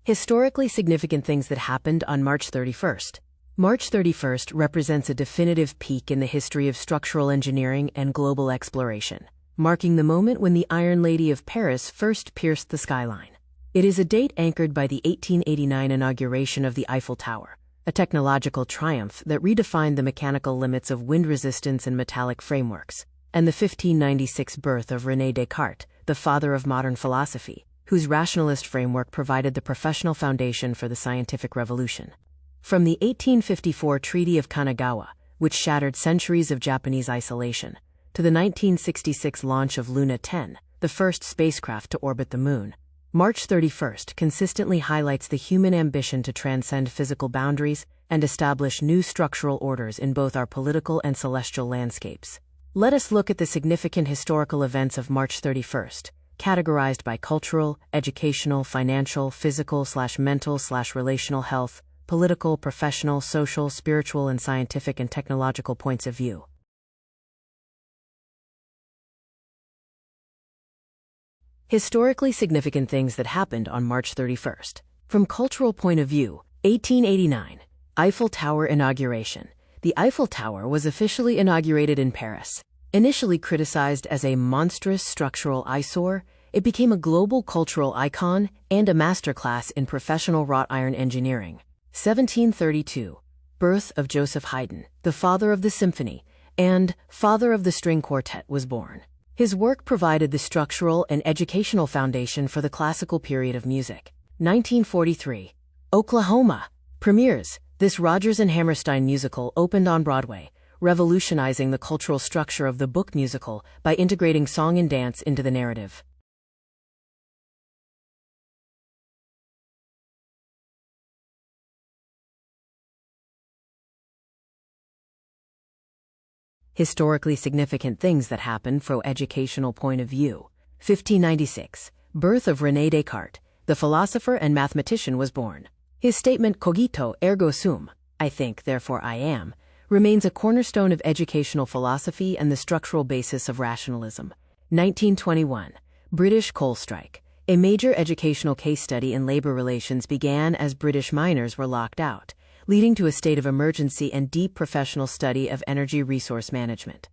Historically significant things that happened on March 31st. March 31st represents a definitive peak in the history of structural engineering and global exploration, marking the moment when the Iron Lady of Paris first pierced the skyline. It is a date anchored by the 1889 inauguration of the Eiffel Tower, a technological triumph that redefined the mechanical limits of wind resistance and metallic frameworks, and the 1596 birth of René Descartes, the father of modern philosophy, whose rationalist framework provided the professional foundation for the scientific revolution. From the 1854 Treaty of Kanagawa, which shattered centuries of Japanese isolation, to the 1966 launch of Luna 10, the first spacecraft to orbit the Moon, March 31st consistently highlights the human ambition to transcend physical boundaries and establish new structural orders in both our political and celestial landscapes. Let us look at the significant historical events of March 31st, categorized by cultural, educational, financial, physical/mental/relational health, political, professional, social, spiritual, and scientific and technological points of view. Historically significant things that happened on March 31st. From cultural point of view, 1889, Eiffel Tower inauguration. The Eiffel Tower was officially inaugurated in Paris. Initially criticized as a monstrous structural eyesore, it became a global cultural icon and a masterclass in professional wrought iron engineering. 1732, birth of Joseph Haydn, the father of the symphony and father of the string quartet, was born. His work provided the structural and educational foundation for the classical period of music. 1943, Oklahoma, premieres. This Rodgers and Hammerstein musical opened on Broadway, revolutionizing the cultural structure of the book musical by integrating song and dance into the narrative. Historically significant things that happened from educational point of view. 1596, birth of René Descartes, the philosopher and mathematician, was born. His statement cogito ergo sum, I think, therefore I am, remains a cornerstone of educational philosophy and the structural basis of rationalism. 1921, British coal strike. A major educational case study in labor relations began as British miners were locked out, leading to a state of emergency and deep professional study of energy resource management.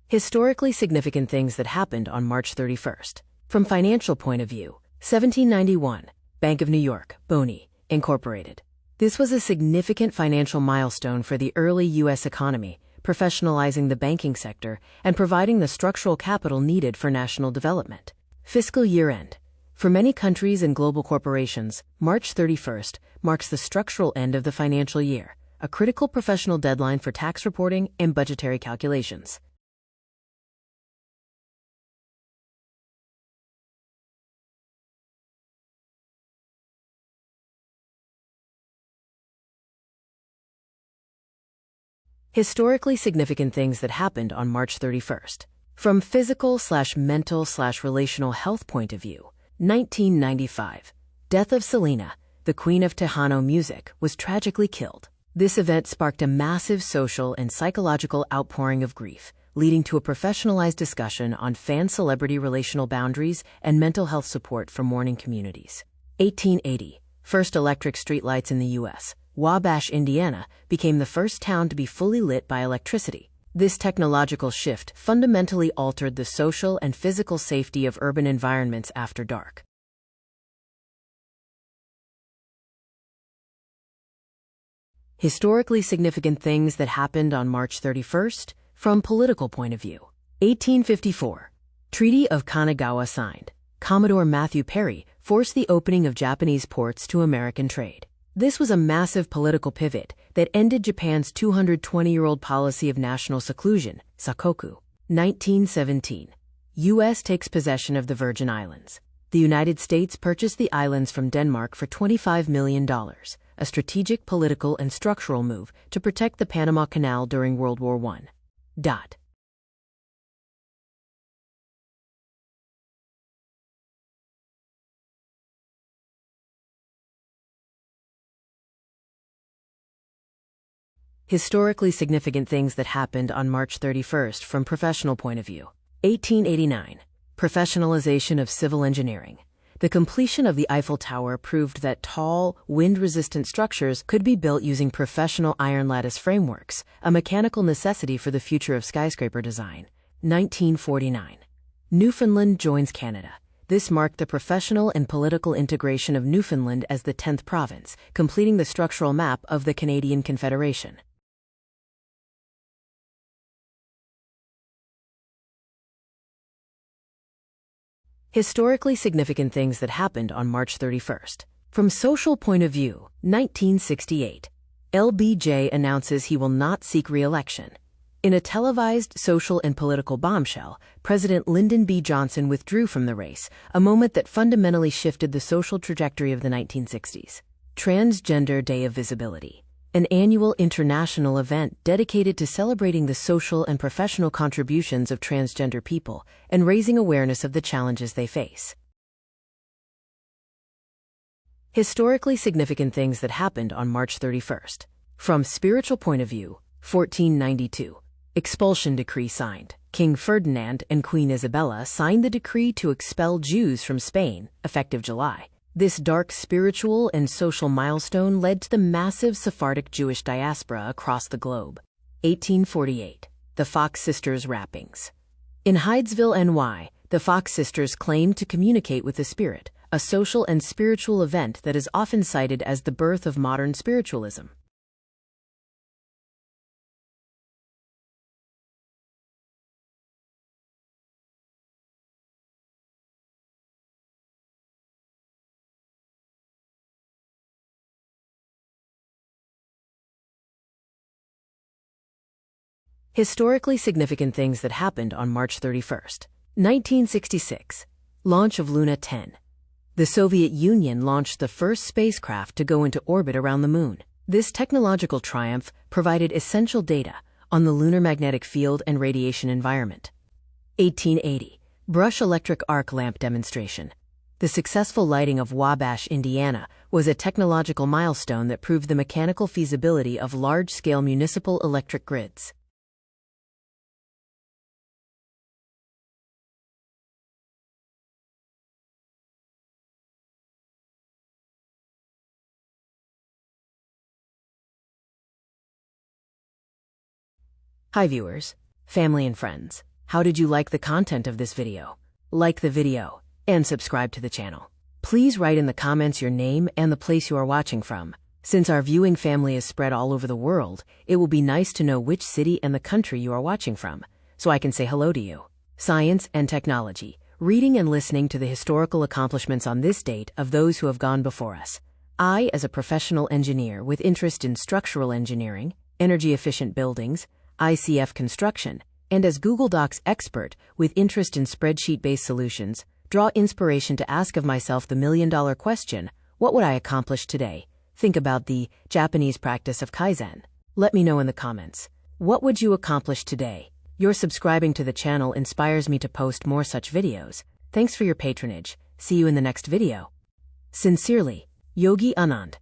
Historically significant things that happened on March 31st. From financial point of view, 1791, Bank of New York, Boney, Incorporated. This was a significant financial milestone for the early U.S. economy, professionalizing the banking sector and providing the structural capital needed for national development. Fiscal year-end. For many countries and global corporations, March 31st marks the structural end of the financial year, a critical professional deadline for tax reporting and budgetary calculations. Historically significant things that happened on March 31st. From physical/mental/relational health point of view, 1995, death of Selena, the queen of Tejano music, was tragically killed. This event sparked a massive social and psychological outpouring of grief, leading to a professionalized discussion on fan-celebrity relational boundaries and mental health support for mourning communities. 1880, first electric streetlights in the U.S. Wabash, Indiana, became the first town to be fully lit by electricity. This technological shift fundamentally altered the social and physical safety of urban environments after dark. Historically significant things that happened on March 31st, from political point of view. 1854, Treaty of Kanagawa signed. Commodore Matthew Perry forced the opening of Japanese ports to American trade. This was a massive political pivot that ended Japan's 220-year-old policy of national seclusion, sakoku. 1917. U.S. takes possession of the Virgin Islands. The United States purchased the islands from Denmark for $25 million, a strategic, political, and structural move to protect the Panama Canal during World War I. Historically significant things that happened on March 31st from professional point of view. 1889. Professionalization of civil engineering. The completion of the Eiffel Tower proved that tall, wind-resistant structures could be built using professional iron lattice frameworks, a mechanical necessity for the future of skyscraper design. 1949. Newfoundland joins Canada. This marked the professional and political integration of Newfoundland as the 10th province, completing the structural map of the Canadian Confederation. Historically significant things that happened on March 31st. From social point of view, 1968. LBJ announces he will not seek re-election. In a televised social and political bombshell, President Lyndon B. Johnson withdrew from the race, a moment that fundamentally shifted the social trajectory of the 1960s. Transgender Day of Visibility. An annual international event dedicated to celebrating the social and professional contributions of transgender people and raising awareness of the challenges they face. Historically significant things that happened on March 31st. From spiritual point of view, 1492. Expulsion decree signed. King Ferdinand and Queen Isabella signed the decree to expel Jews from Spain, effective July. This dark spiritual and social milestone led to the massive Sephardic Jewish diaspora across the globe. 1848. The Fox Sisters' Rappings. In Hydesville, NY, the Fox Sisters claimed to communicate with the spirit, a social and spiritual event that is often cited as the birth of modern spiritualism. Historically significant things that happened on March 31st. 1966. Launch of Luna 10. The Soviet Union launched the first spacecraft to go into orbit around the Moon. This technological triumph provided essential data on the lunar magnetic field and radiation environment. 1880. Brush electric arc lamp demonstration. The successful lighting of Wabash, Indiana, was a technological milestone that proved the mechanical feasibility of large-scale municipal electric grids. Hi viewers, family and friends. How did you like the content of this video? Like the video and subscribe to the channel. Please write in the comments your name and the place you are watching from. Since our viewing family is spread all over the world, it will be nice to know which city and the country you are watching from, so I can say hello to you. Science and technology, reading and listening to the historical accomplishments on this date of those who have gone before us. I, as a professional engineer with interest in structural engineering, energy-efficient buildings, ICF construction, and as Google Docs expert with interest in spreadsheet-based solutions, draw inspiration to ask of myself the million-dollar question, what would I accomplish today? Think about the Japanese practice of Kaizen. Let me know in the comments. What would you accomplish today? Your subscribing to the channel inspires me to post more such videos. Thanks for your patronage. See you in the next video. Sincerely, Yogi Anand.